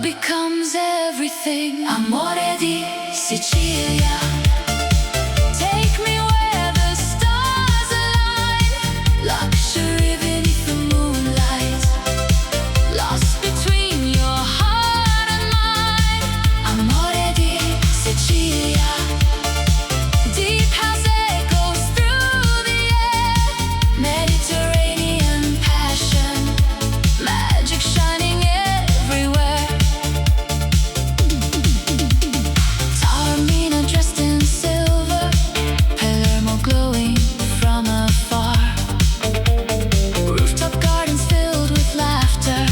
becomes everything. Amore di Sicilia. Take me where the stars align. Luxury beneath the moonlight. Lost between your heart and mine. Amore di Sicilia. Deep house echoes through the air. Mediterranean passion. Magic shining everywhere. Taormina dressed in silver. Palermo glowing from afar. Rooftop gardens filled with laughter.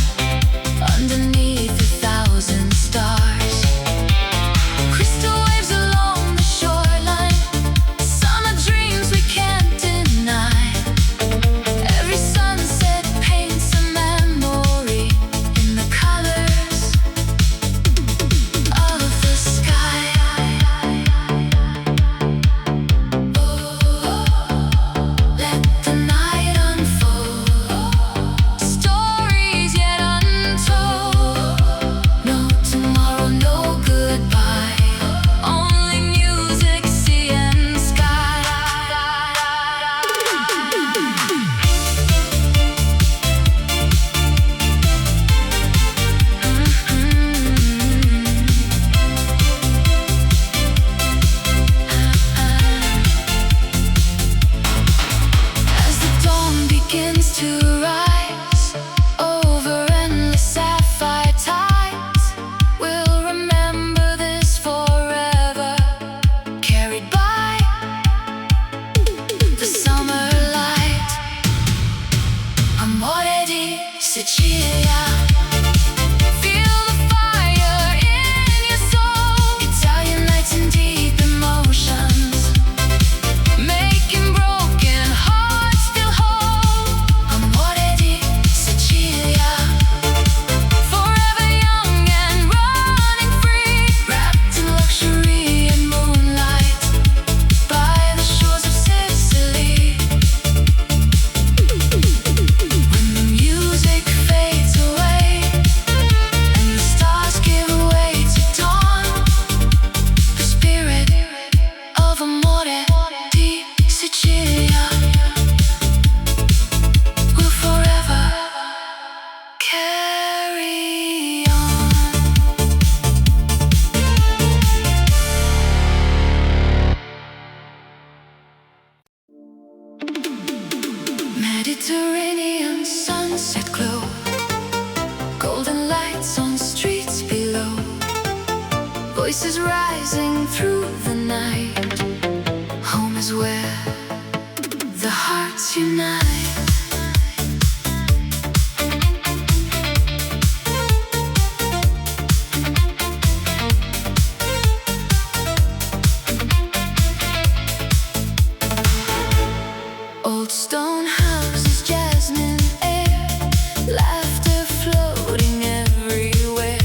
Underneath 1,000 stars. Crystal waves along the shoreline. Summer dreams we can't deny. Every sunset paints a memory in the colors of the sky. Let the night unfold. Stories yet untold. No tomorrow, no goodbye. Only music, sea and sky. As the dawn begins to rise over endless sapphire tides, we'll remember this forever. Carried by the summer light. Amore di Sicilia. Feel the fire in your soul. Italian nights and deep emotions. Making broken hearts feel whole. Amore di Sicilia. Forever young and running free. Wrapped in luxury and moonlight. By the shores of Sicily. When the music fades away and the stars give way to dawn, the spirit of Amore di Sicilia will forever carry on. Mediterranean sunset glow. Golden lights on streets below. Voices rising through the night. Home is where the hearts unite. Old stone houses, jasmine air. Laughter floating everywhere.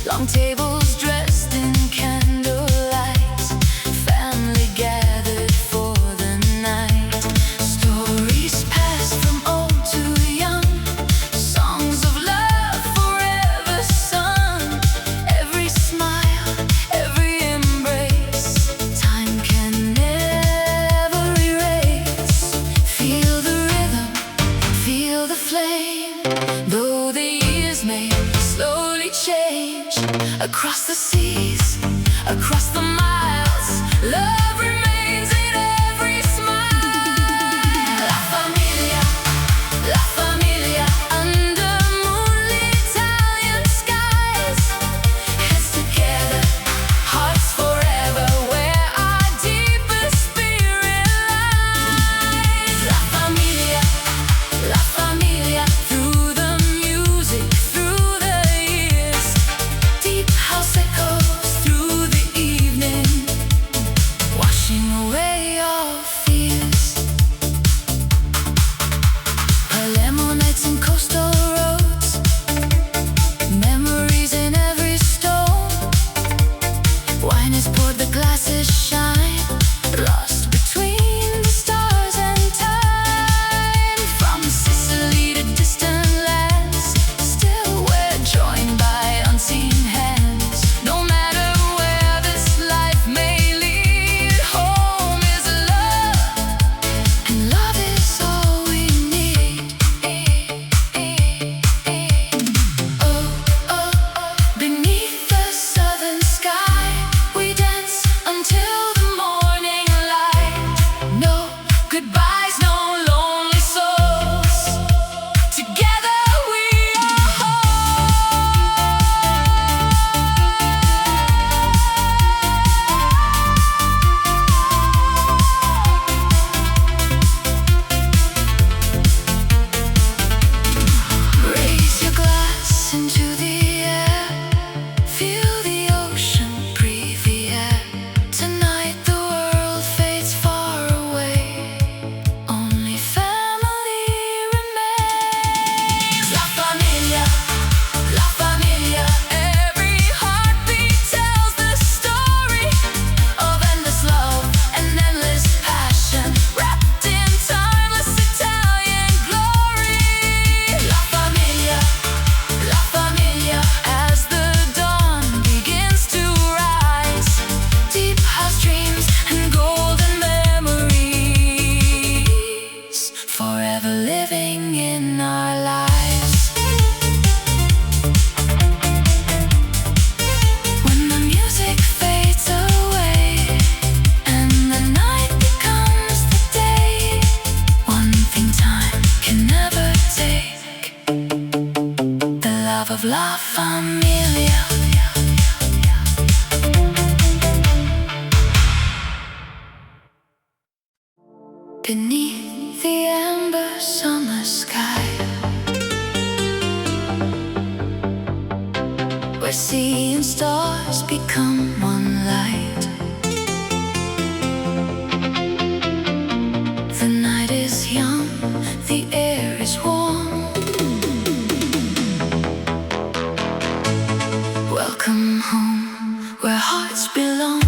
Long tables dressed in candlelight. Family gathered for the night. Stories passed from old to young. Songs of love forever sung. Every smile, every embrace. Time can never erase. Feel the rhythm, feel the flame. Though the years may slowly change. Across the seas, across the miles, love remains in every smile. La familia, la familia. Under moonlit Italian skies. Heads together, hearts forever. Where our deepest spirit lies. La familia, la familia. Through the music, through the years. Deep house echoes through the evening. beneath the amber summer sky, where sea and stars become one light. The night is young, the air is warm. Welcome home, where hearts belong.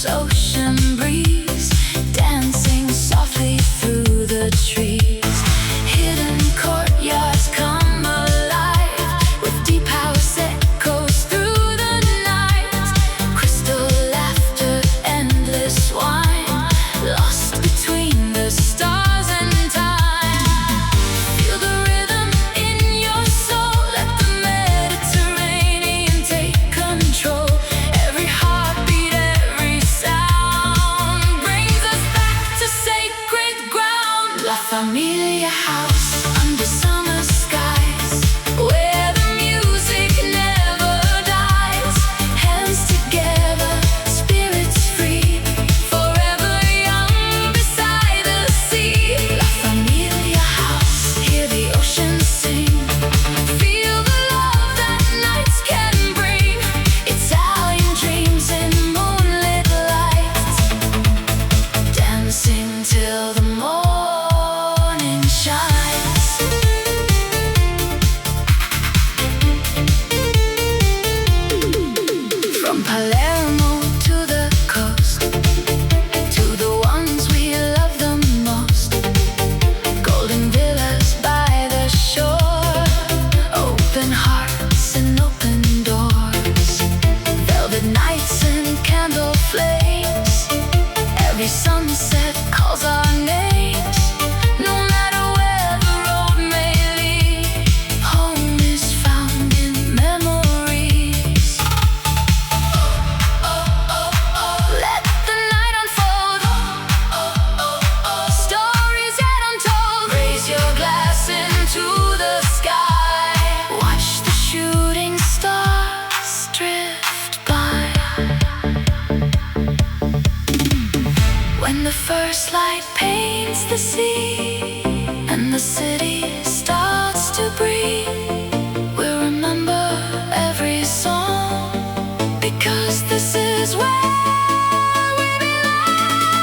Ocean breeze dancing softly through the trees. Hidden courtyards come alive with deep house echoes through the night. Crystal laughter, endless wine, lost between the stars and time. Feel the rhythm in your soul, let the Mediterranean take control. Every heartbeat, La Familia house under summer skies, where the music never dies. Hands together, spirits free, forever young beside the sea. La Familia house, hear the ocean sing. Feel the love that nights can bring. Italian dreams in moonlit light, dancing till the morning shines. From Palermo to the coast, to the ones we love the most. Golden villas by the shore, open hearts and open doors. Velvet nights and candle flames, every sunset calls our names. No matter where the road may lead, home is found in memories. Let the night unfold, stories yet untold. Raise your glass into the sky, watch the shooting stars drift by. When the first light paints the sea and the city starts to breathe, we'll remember every song, because this is where we belong.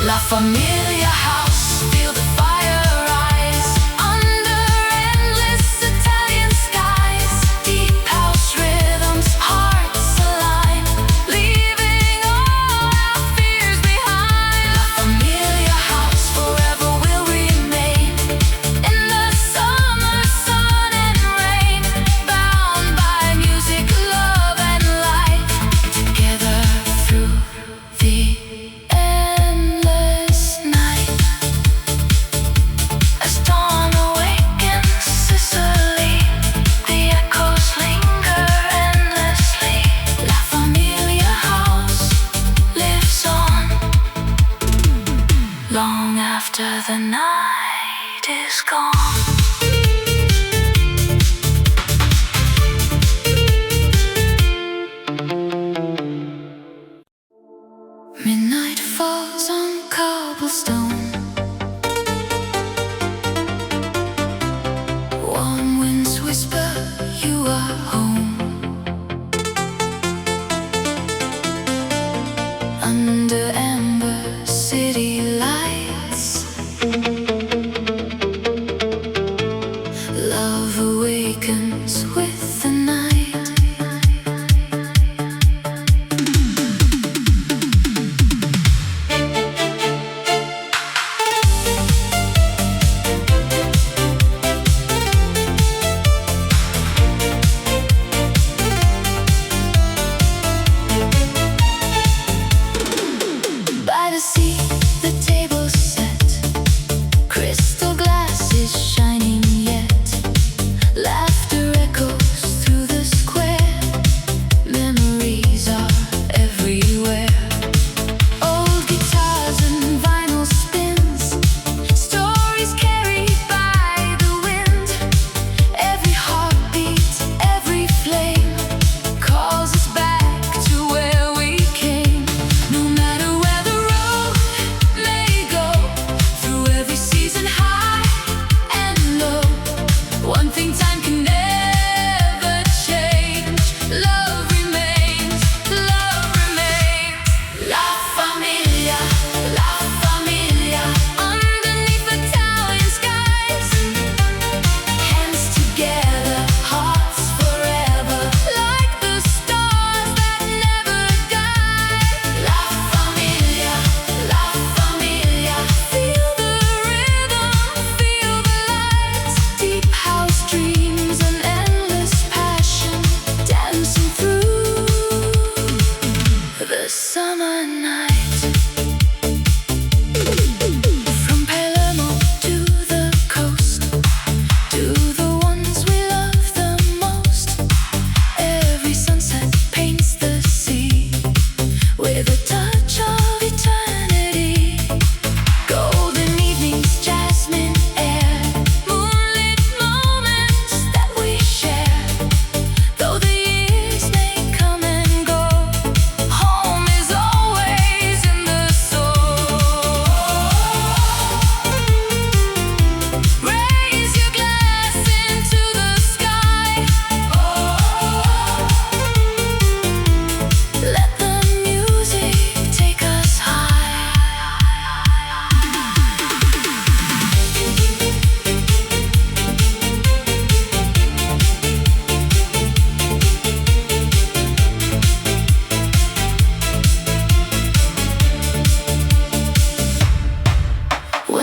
La Familia house, feel the fire rise under endless Italian skies. Deep house rhythms, hearts align, leaving all our fears behind. La Familia house, forever will remain in the summer sun and rain, bound by music, love and light, together through the endless night. As dawn awakens Sicily, the echoes linger endlessly. La Familia house lives on, long after the night is gone. Midnight falls on cobblestone, warm winds whisper you are home. Under amber city lights, love awakens with the night.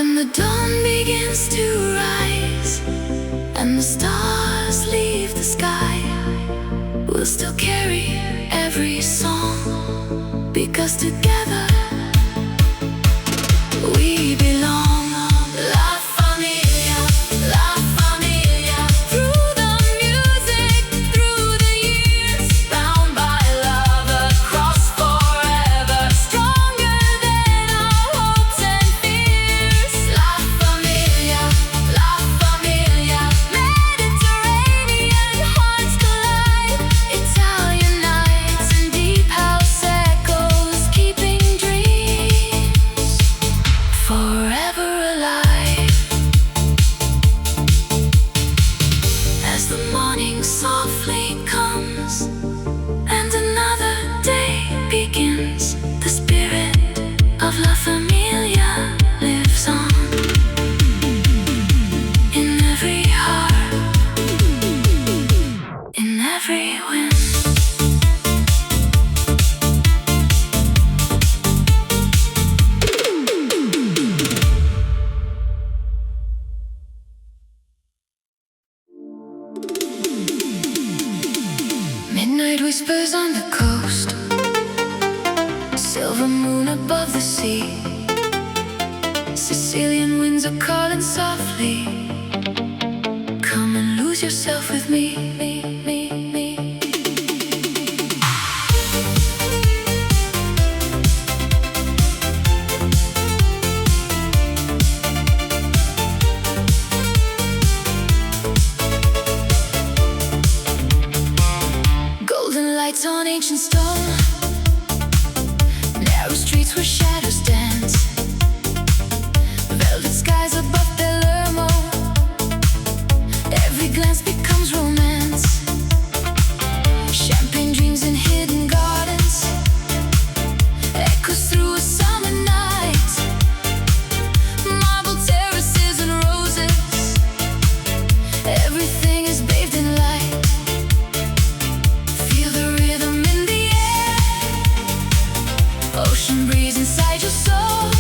When the dawn begins to rise and the stars leave the sky, we'll still carry every song, because together we belong. La familia, la familia. Through the music, through the years, bound by love across forever, stronger than our hopes and fears. La familia, Mediterranean hearts collide, Italian nights and deep house echoes, keeping dreams forever alive. As the morning softly comes and another day begins, the spirit of La Familia lives on in every heart, in every wind. Midnight whispers on the coast, silver moon above the sea. Sicilian winds are calling softly, come and lose yourself with me. Golden lights on ancient stone, narrow streets where shadows dance, velvet skies above Palermo, every glance becomes romance. Champagne dreams in hidden gardens, echoes through a summer night, marble terraces and roses, everything is bathed in light. Feel the rhythm in the air, ocean breeze inside your soul.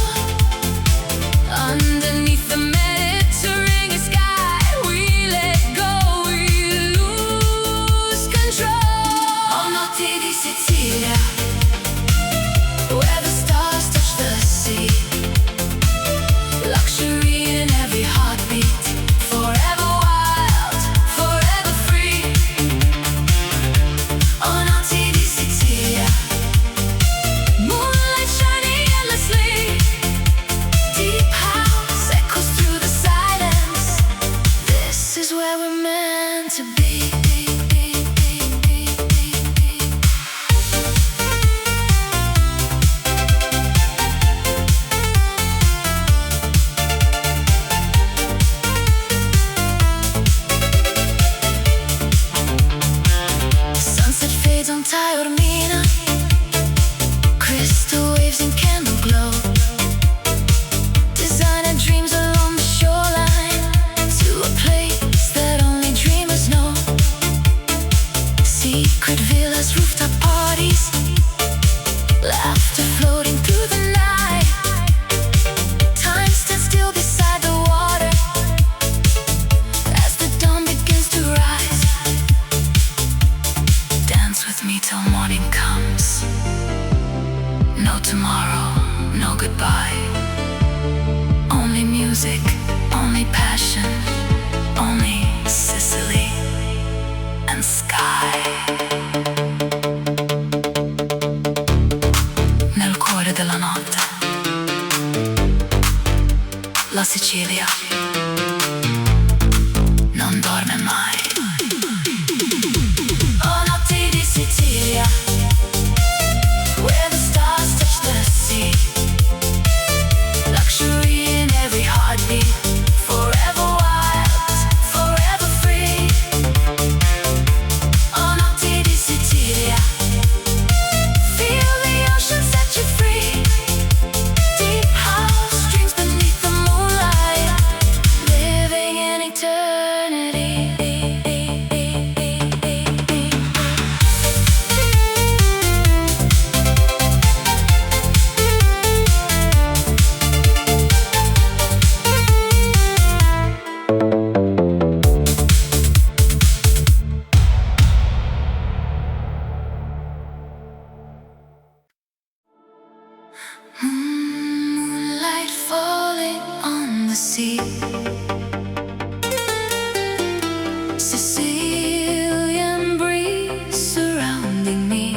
Underneath the Mediterranean sky, we let go, we lose control. Oh, Notti di Sicilia, where the stars touch the sea. Luxury in every heartbeat, forever wild, forever free. Oh, Notti di Sicilia, moonlight shining endlessly, deep house echoes through the silence. This is where we're meant to be. Sunset fades on Taormina, crystal waves in candle glow. Designer dreams along the shoreline, to a place that only dreamers know. Secret villas, rooftop parties, laughter floating through the night. Time stands still beside the water as the dawn begins to rise. Dance with me till morning comes. No tomorrow, no goodbye. Only music, only passion, only Sicily and sky. Nel cuore della notte, la Sicilia non dorme mai. Oh, Notti di Sicilia, where the stars touch the sea. Luxury in every heartbeat, forever wild, forever free. Oh, Notti di Sicilia, feel the ocean set you free. Deep house dreams beneath the moonlight, sea. Sicilian breeze surrounding me.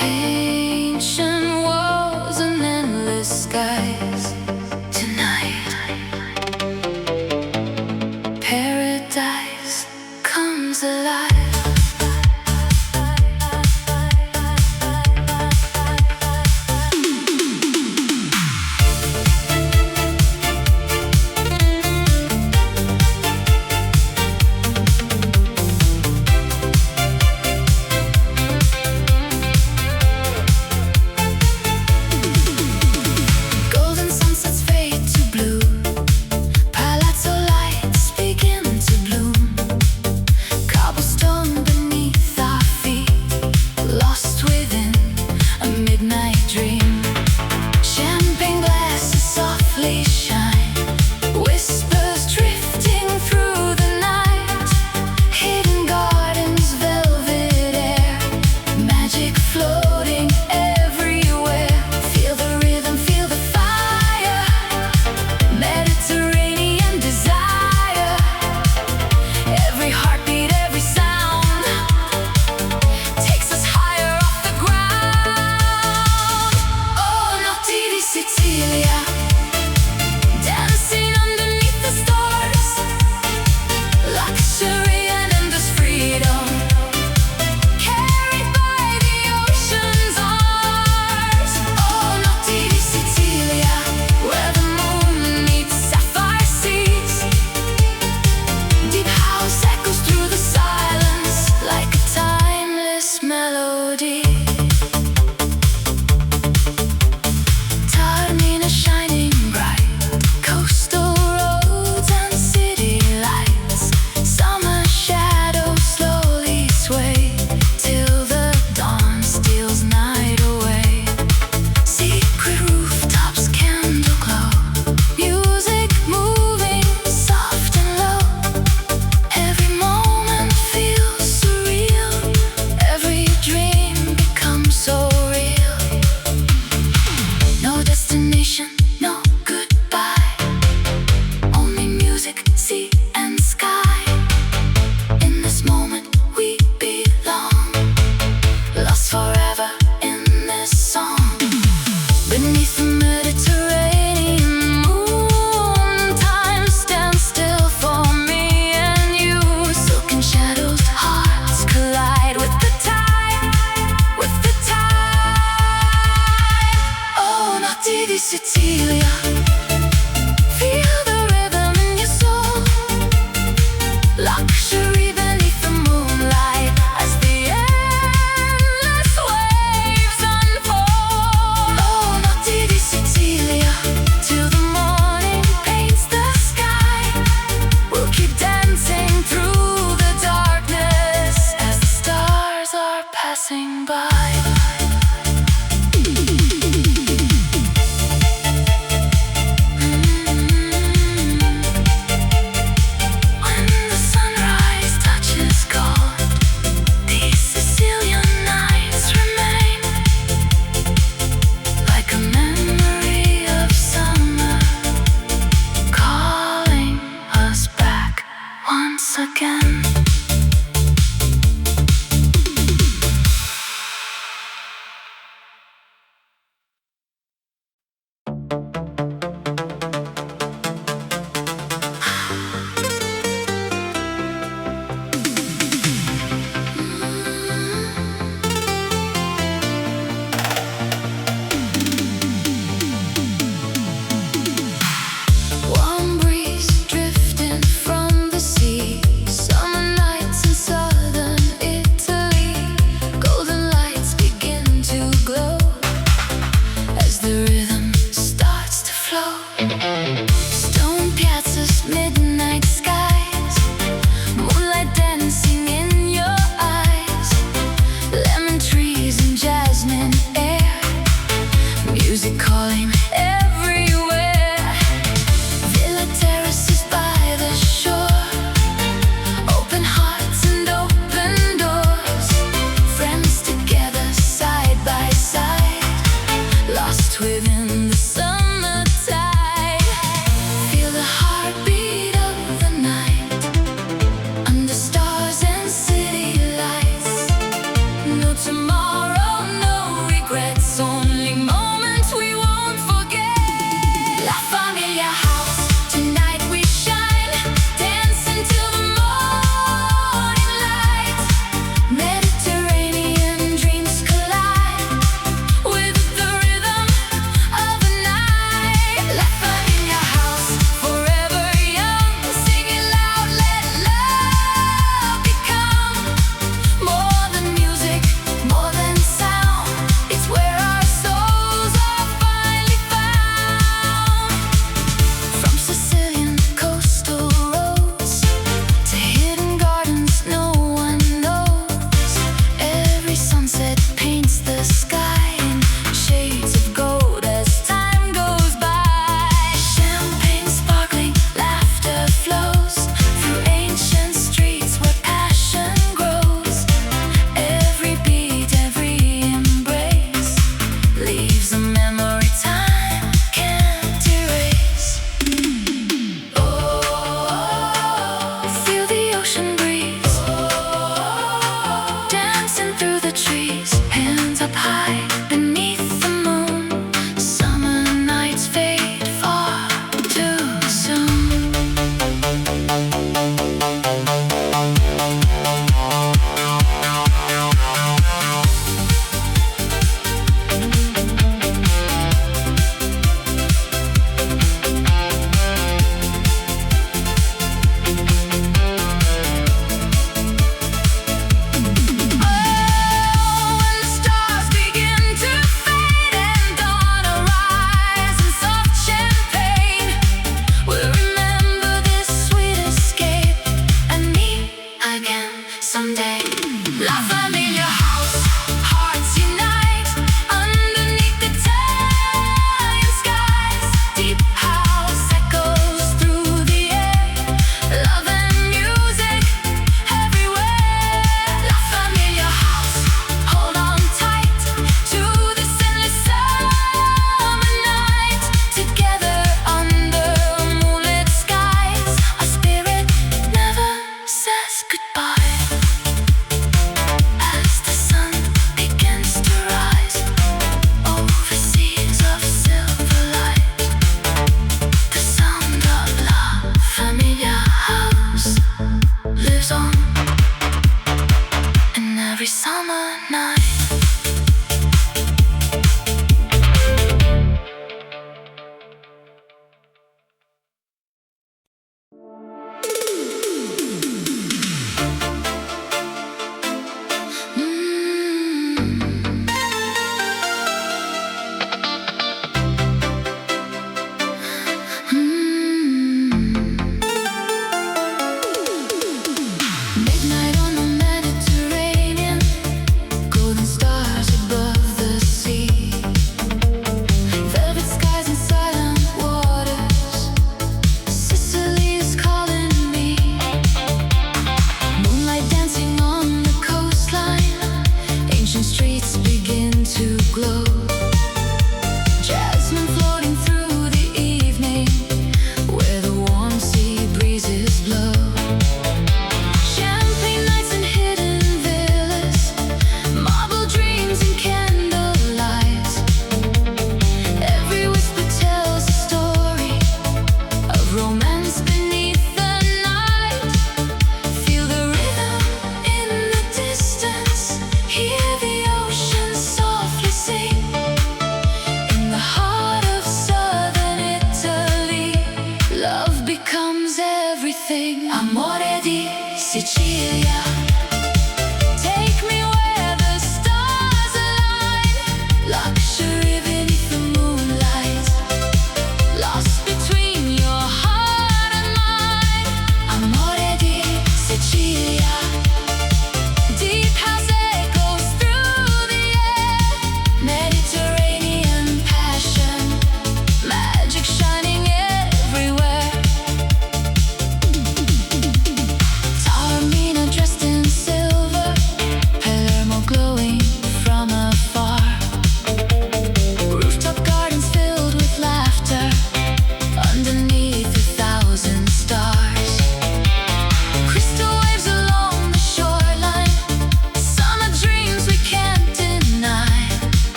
Ancient walls and endless skies. Tonight, paradise comes alive. Sicilia, dancing underneath the stars, luxury and endless freedom, carried by the ocean's arms. Oh, Notti di Sicilia, where the moon meets sapphire seas. Deep house echoes through the silence like a timeless melody. Sicilia, feel the rhythm in your soul. Luxury beneath the moonlight as the endless waves unfold. Oh, Notti di Sicilia, till the morning paints the sky. We'll keep dancing through the darkness as the stars are passing by. Again. within the sun.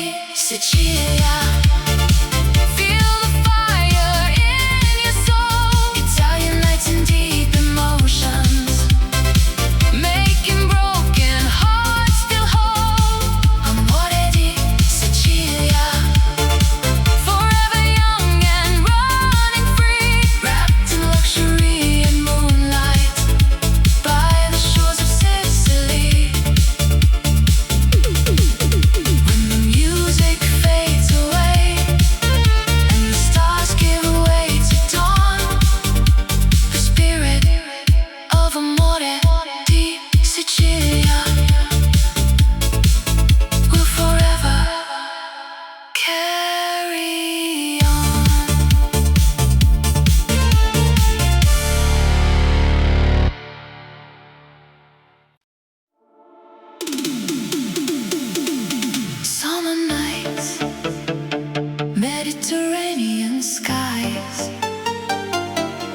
di Sicilia. Feel the fire in your soul. Italian nights and deep emotions, making broken hearts feel whole. Amore di Sicilia, forever young and running free, wrapped in luxury and moonlight by the shores of Sicily. When the music fades away and the stars give way to dawn, the spirit of Amore di Sicilia will forever carry on. Summer nights, Mediterranean skies,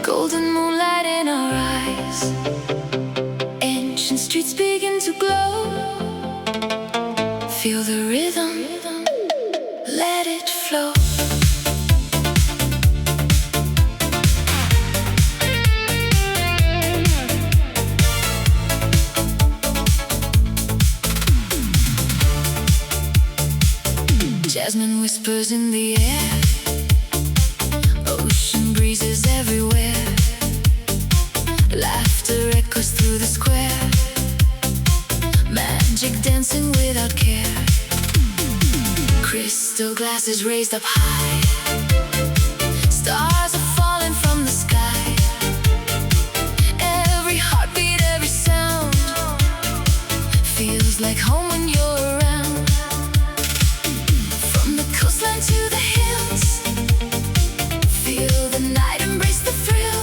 golden moonlight in our eyes, ancient streets begin to glow. Feel the rhythm, let it flow. Jasmine whispers in the air, ocean breezes everywhere, laughter echoes through the square, magic dancing without care. Crystal glasses raised up high, stars are falling from the sky. Every heartbeat, every sound feels like home when you're around. From the coastline to the hills, feel the night, embrace the thrill.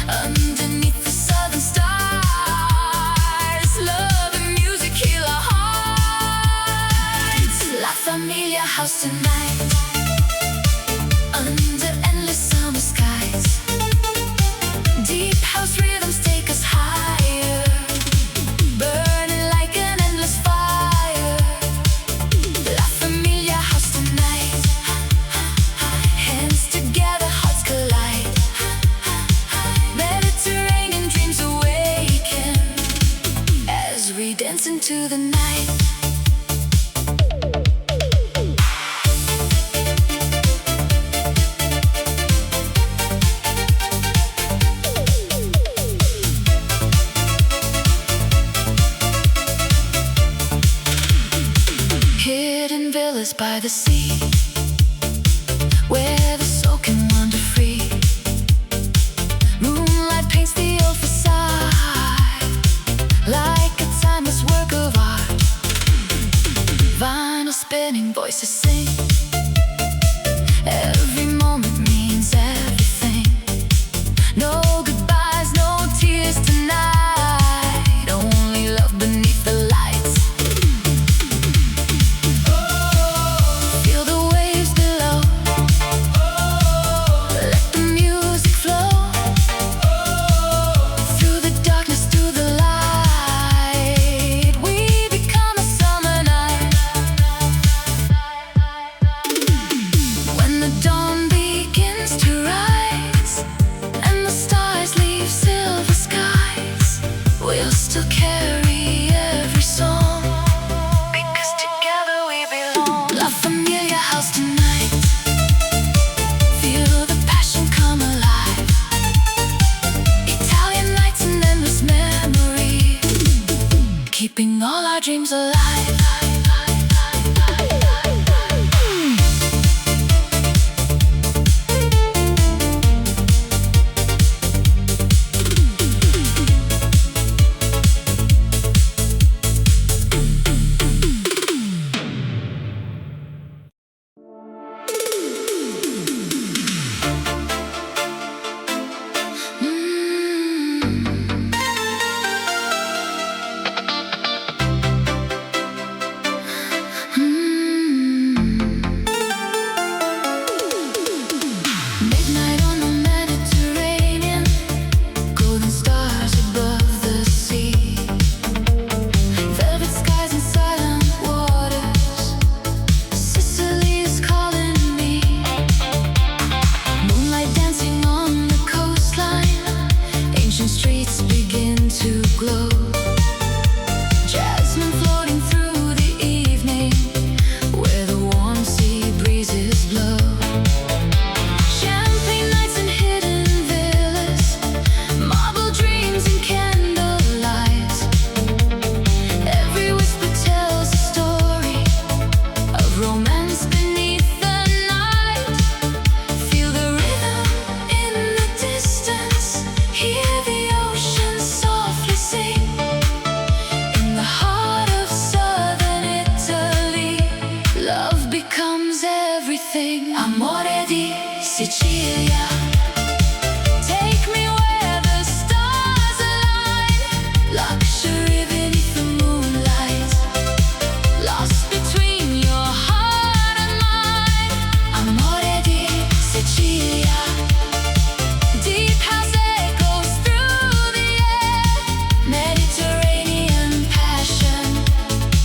Underneath the southern stars, love and music heal our hearts. La Familia house tonight, under endless summer skies. Deep house rhythms take us higher, burning like an endless fire. La Familia house tonight, hands together, hearts collide. Mediterranean dreams awaken as we dance into the night. Hidden villas by the sea, where the soul can wander free. Moonlight paints the old facade like a timeless work of art. Vinyl spinning, voices sing. Every moment means everything. No goodbyes, no tears tonight. Only love beneath the lights. Feel the waves below. Let the music flow. Through the darkness, to the light, we become a summer night. everything. Amore di Sicilia. Take me where the stars align. Luxury beneath the moonlight. Lost between your heart and mine. Amore di Sicilia. Deep house echoes through the air. Mediterranean passion.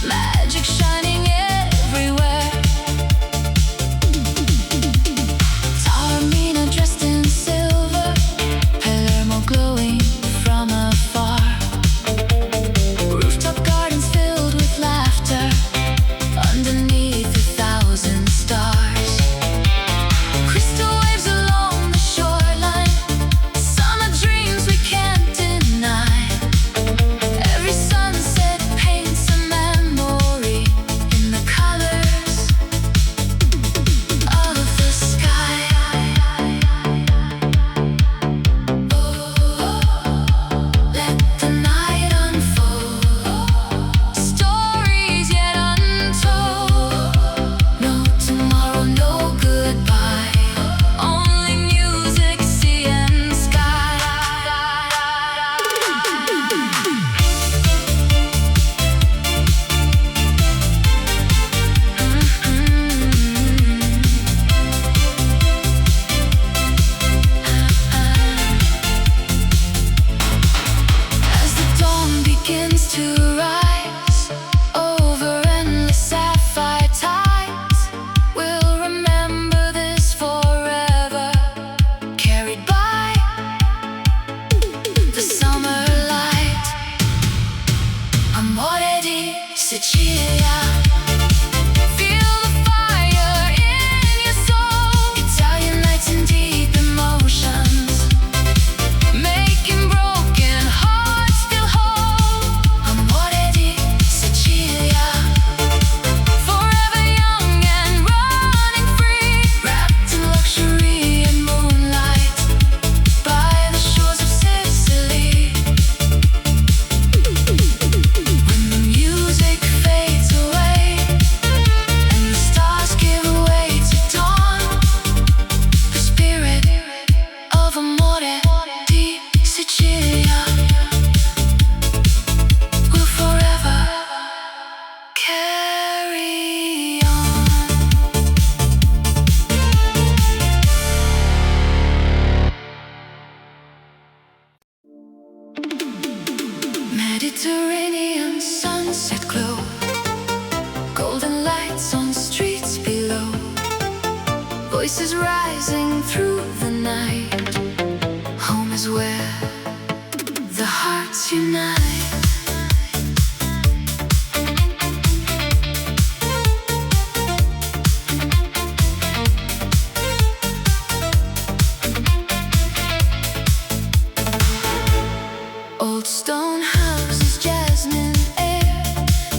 Magic shining everywhere. Taormina dressed in silver. Palermo glowing from afar. Rooftop gardens filled with laughter. Underneath 1,000 stars. Crystal waves along the shoreline. Summer dreams we can't deny. Every sunset paints a memory in the colors of the sky. Let the night unfold. Stories yet untold. No tomorrow, no goodbye. Only music, sea and sky. As the dawn begins to rise over endless sapphire tides, we'll remember this forever. Carried by the summer light. Amore di Sicilia. Feel the fire in your soul. Italian nights and deep emotions. Making broken hearts feel whole. Amore di Sicilia. Forever young and running free. Wrapped in luxury and moonlight. By the shores of Sicily. When the music fades away and the stars give way to dawn, the spirit of Amore di Sicilia will forever carry on. Mediterranean sunset glow. Golden lights on streets below. Voices rising through the night. Home is where the hearts unite. Old stone houses, jasmine air.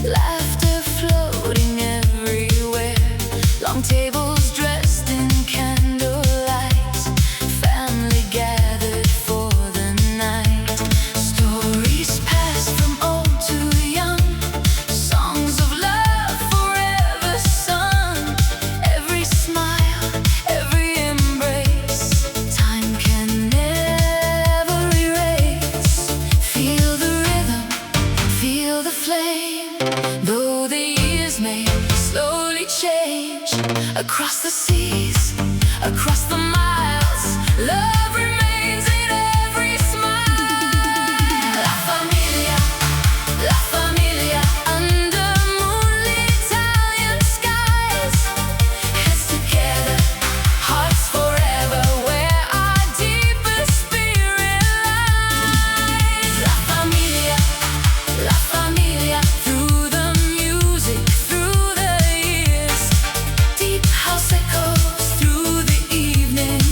Laughter floating everywhere. Long tables dressed in candlelight. Family gathered for the night. Stories passed from old to young. Songs of love forever sung. Every smile, every embrace. Time can never erase. Feel the rhythm, feel the flame. Though the years may slowly change. Across the seas, across the miles, love remains in every smile. La familia, under moonlit Italian skies. Heads together, hearts forever, where our deepest spirit lies. La familia, through the music, through the years. Deep house echoes through the evening.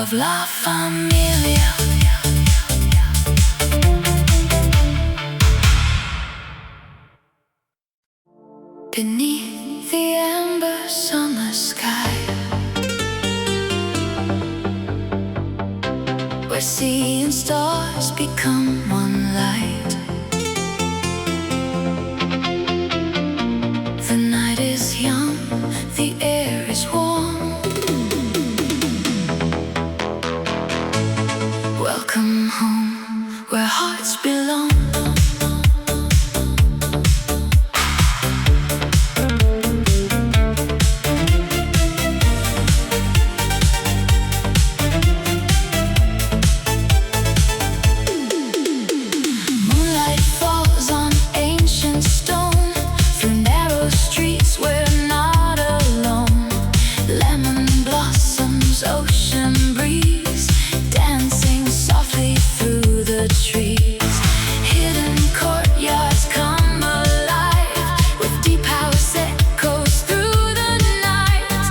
of La Familia. Beneath the amber summer sky, where sea and stars become one light, the night is young, the air is warm. Welcome home, where hearts belong. Hidden courtyards come alive with deep house echoes through the night.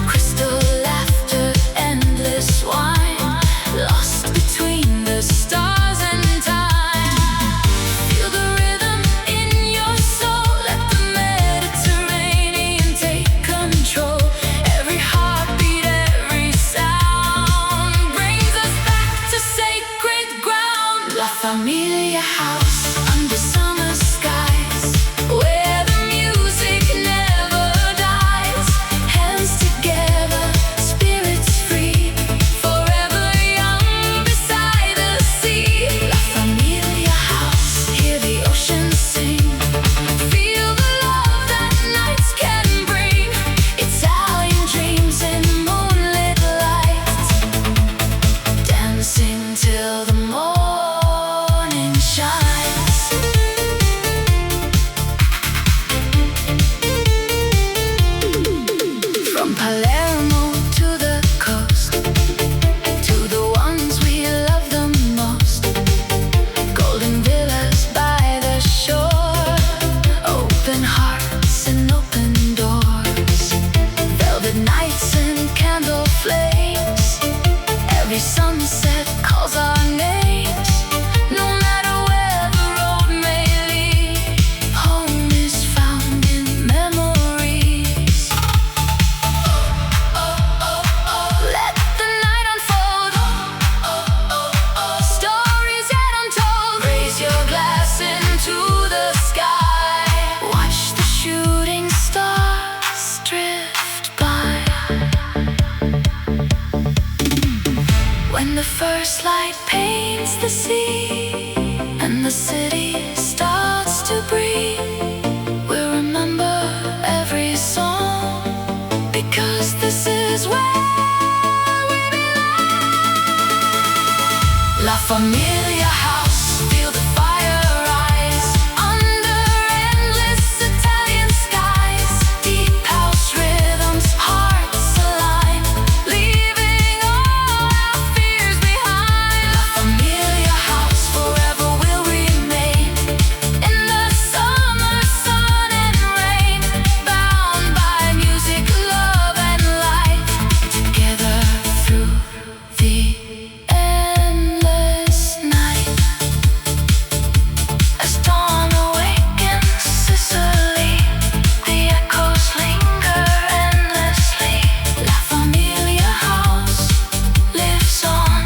Crystal laughter, endless wine, lost between the stars and time. Feel the rhythm in your soul, let the Mediterranean take control. Every heartbeat, every sound brings us back to sacred ground. La Familia house under summer skies, where the music never dies. Hands together, spirits free, forever young beside the sea. La Familia house, hear the ocean sing, feel the love that nights can bring. Italian dreams in moonlit light, dancing till the morning shines. From Palermo to the coast, to the ones we love the most, golden villas by the shore, open hearts and open doors, velvet nights and candle flames. Every sunset calls our names. No matter where the road may lead, home is found in memories. Let the night unfold, stories yet untold. Raise your glass into the sky, watch the shooting stars drift by. When the first light paints the sea and the city starts to breathe, we'll remember every song, because this is where we belong. La Familia house, feel the fire rise under endless Italian skies. Deep house rhythms, hearts align, leaving all our fears behind. La Familia house, forever will remain in the summer sun and rain, bound by music, love and light, together through the endless night. As dawn awakens Sicily, the echoes linger endlessly. La Familia house lives on,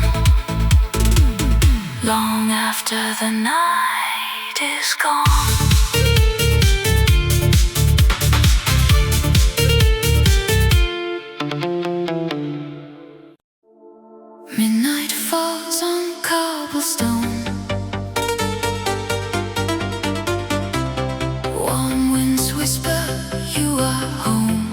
long after the night is gone. Midnight falls on cobblestone, warm winds whisper you are home.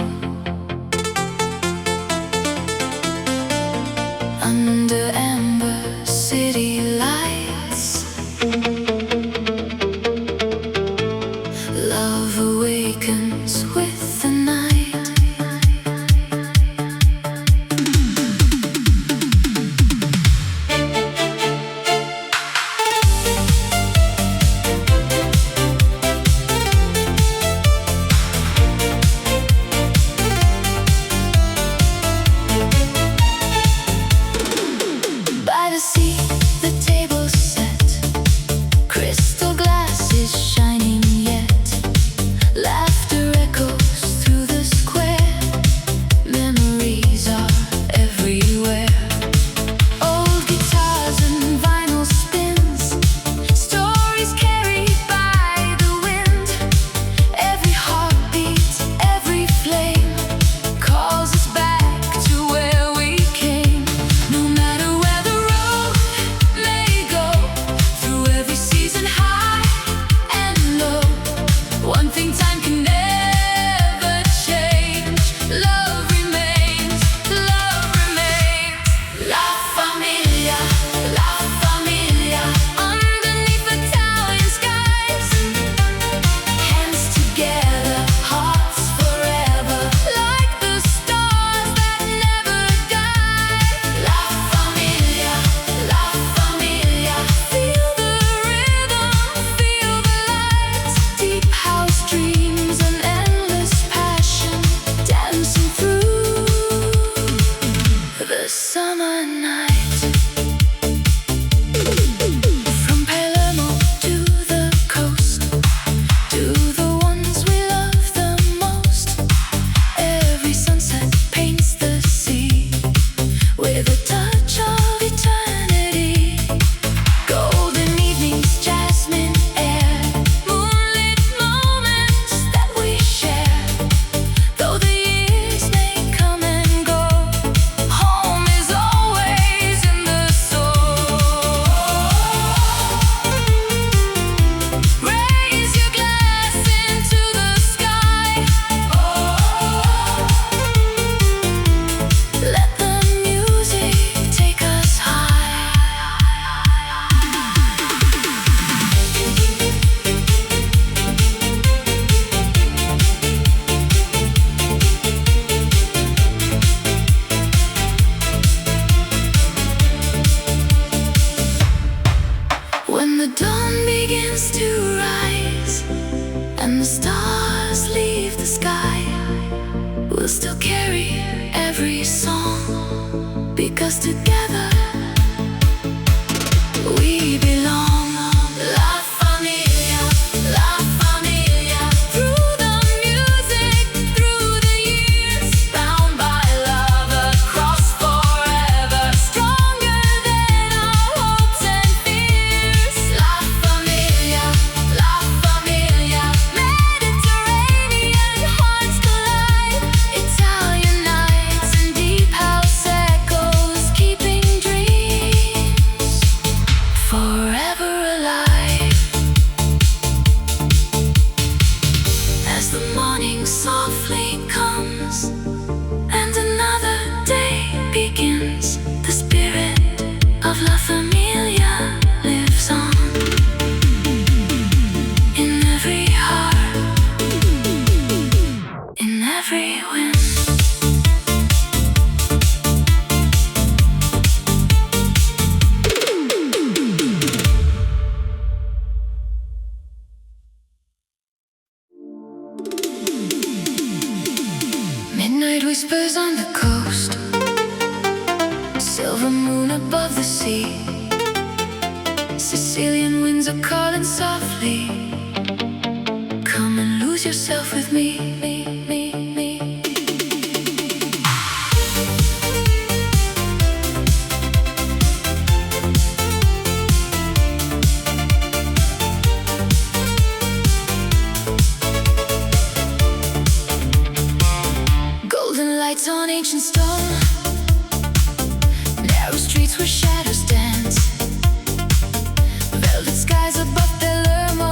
Under amber city lights, love awakens with the night. sea, the table set, crystal glasses shining yet. Laughter echoes through the square, memories are everywhere. Old guitars and vinyl spins, stories carried by the wind. Every heartbeat, every flame calls us back to where we came. No matter where the road may go, through every season high and low, one thing time can never change. Love remains, love remains. La familia, la familia. Underneath Italian skies, hands together, hearts forever, like the stars that never die. La familia, la familia. Feel the rhythm, feel the lights. Deep house dreams and endless passion, dancing through the summer night. From Palermo to the coast, to the ones we love the most. Every sunset paints the sea with a touch of eternity. Golden evenings, jasmine air, moonlit moments that we share. Though the years may come and go, home is always in the soul. Raise your glass into the sky. Let the music take us high. When the dawn begins to rise and the stars leave the sky, we'll still carry every song, because together we belong. La familia, la familia. Through the music, through the years, bound by love across forever, stronger than our hopes and fears. La familia, la familia. Mediterranean hearts collide, Italian nights and deep house echoes, keeping dreams forever alive. As the morning softly comes and another day begins, the spirit of La Familia lives on in every heart, in every wind. Midnight whispers on the coast, silver moon above the sea. Sicilian winds are calling softly. Come and lose yourself with me. Golden lights on ancient stone, narrow streets where shadows dance. Velvet skies above Palermo,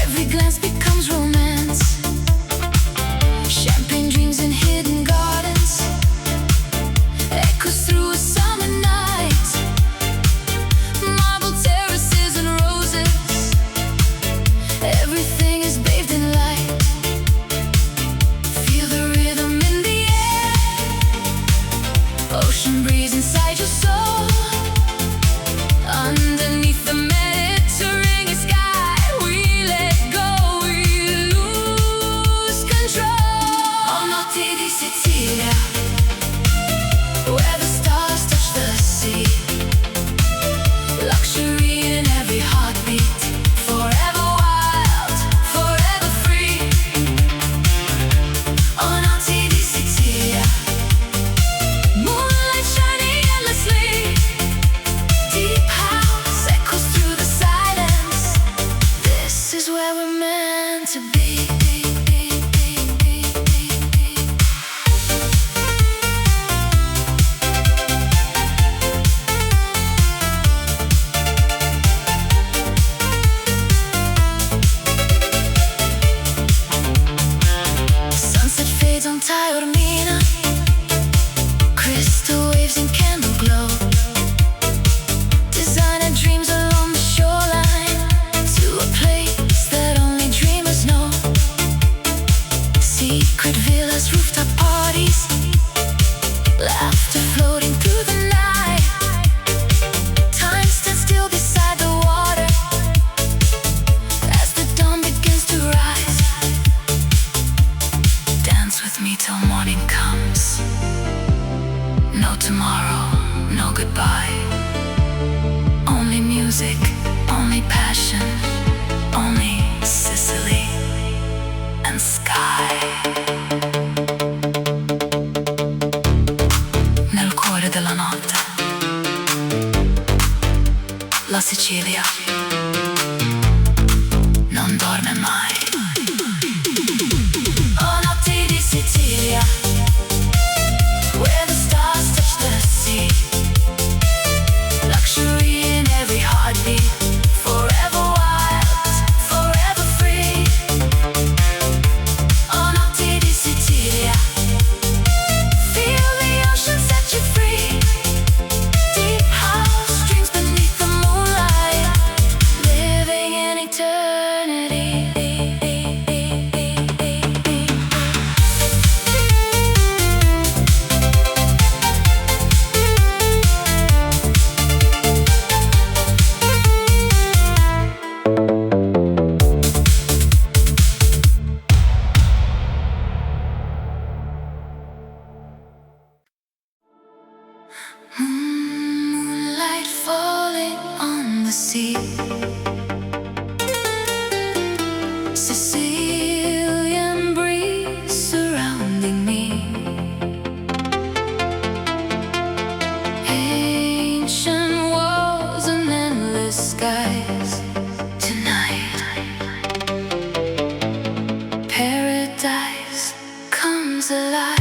every glance becomes romance. Champagne dreams in hidden gardens, echoes through a summer night. Marble terraces and roses, everything is bathed in light. Feel the rhythm in the air, ocean breeze inside your soul. music, only passion, only Sicily and sky. Nel cuore della notte, la Sicilia non dorme mai. Oh, notti di Sicilia, where the stars touch the sea. Luxury in every heartbeat, forever wild, forever free. Oh, notti di Sicilia, feel the ocean set you free. Deep house dreams beneath the moonlight, living in eternity. Moonlight falling on the sea. Sicilian breeze surrounding me. Ancient walls and endless skies. Tonight, paradise comes alive.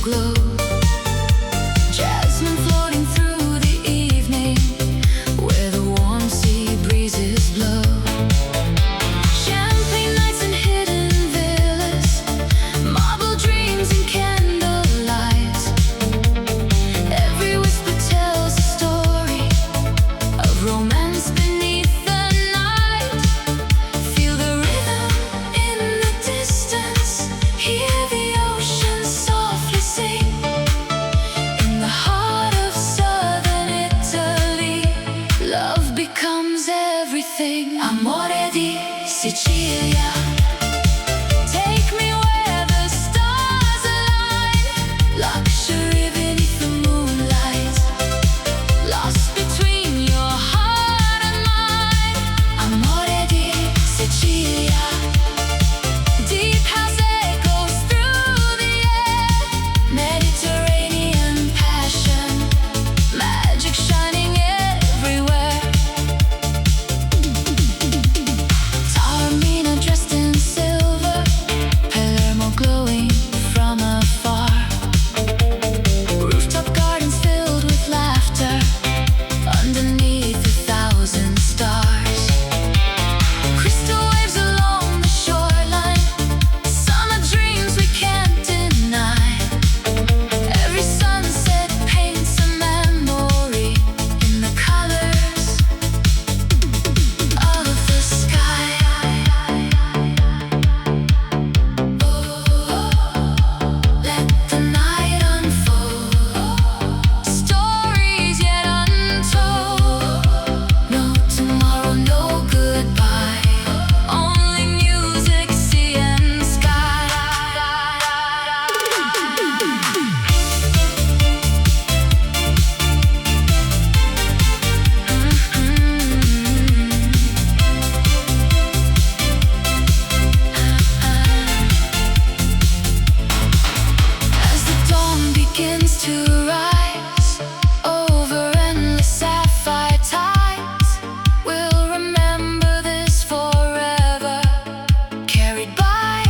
glow. Jasmine floating through the evening, where the warm sea breezes blow. Champagne nights and hidden villas, marble dreams and candlelight. Every whisper tells a story of romance beneath the night. Feel the rhythm in the distance, hear the ocean softly sing. In the heart of southern Italy, love becomes everything. Amore di Sicilia, take me where the stars align. Luxury beneath the moonlight, lost between your heart and mine. Amore di Sicilia, deep house echoes through the air. Mediterranean passion, magic shining everywhere. Taormina dressed in silver, Palermo glowing from afar. Rooftop gardens filled with laughter, underneath 1,000 stars. Crystal waves along the shoreline, summer dreams we can't deny. Every sunset paints a memory in the colors of the sky. Let the night unfold, stories yet untold. No tomorrow, no goodbye, only music, sea and sky. As the dawn begins to rise over endless sapphire tides, we'll remember this forever, carried by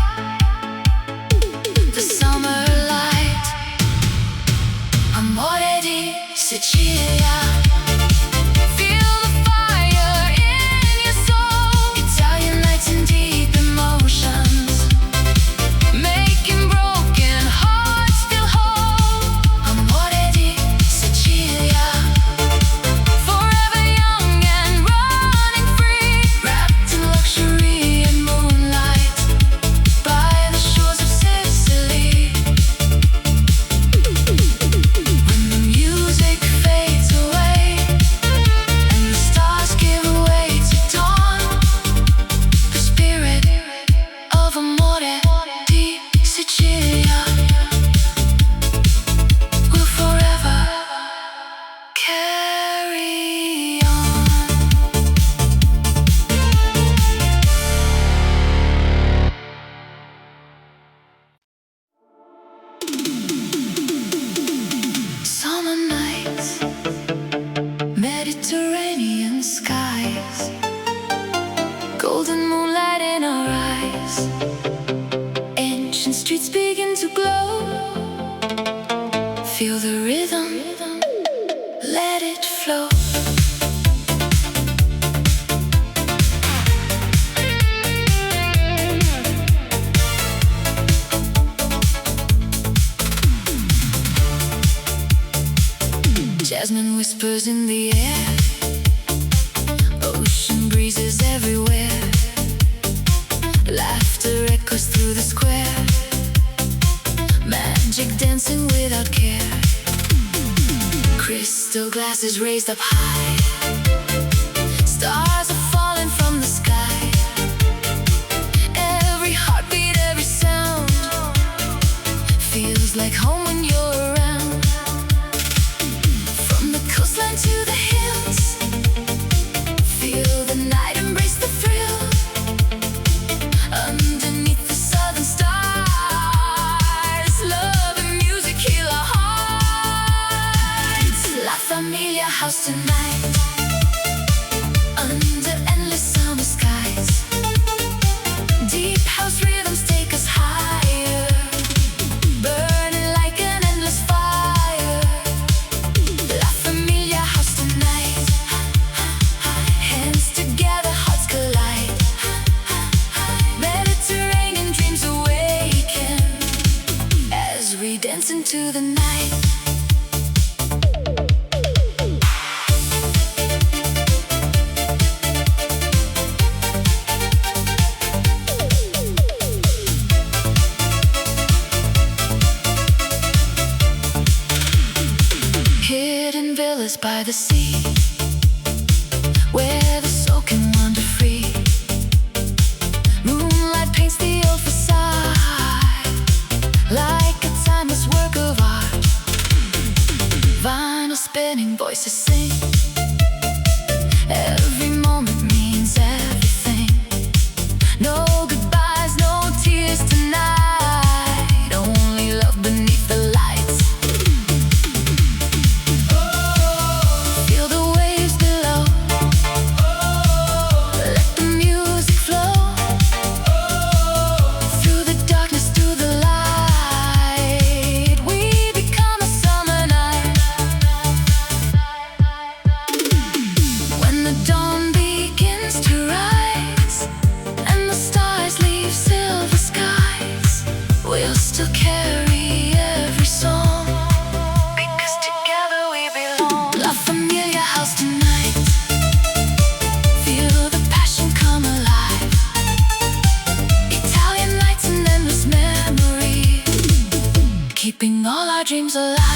the summer light. Amore di Sicilia, feel the fire in your soul. Italian nights and deep emotions, making broken hearts feel whole. Amore di Sicilia, forever young and running free, wrapped in luxury and moonlight by the shores of Sicily. When the music fades away and the stars give way to dawn, the spirit of Amore di Sicilia will forever carry on. Summer nights, Mediterranean skies, golden moonlight in our eyes. Ancient streets begin to glow. Feel the rhythm, let it flow. Jasmine whispers in the air, ocean breezes everywhere. Laughter echoes through the square, magic dancing without care. Crystal glasses raised up high, stars are falling from the sky. Every heartbeat, every sound feels like home when you're around. From the coastline to the hills, feel the night embrace the thrill. Underneath the southern stars, love and music heal our hearts. La Familia house tonight, under endless summer skies. Deep house rhythms take us higher, burning like an night. Hidden villas by the sea, where the soul can wander free. Moonlight paints the old facade like a timeless work of art. Vinyl spinning, voices sing. Every moment means everything. No goodbyes, no tears tonight. Only love beneath the lights. Feel the waves below. Let the music flow. Through the darkness, through the light, we become a summer night. When the dawn begins to rise and the stars leave silver skies, we'll still carry every song, because together we belong. La Familia house tonight. Feel the passion come alive. Italian nights and endless memory, keeping all our dreams alive.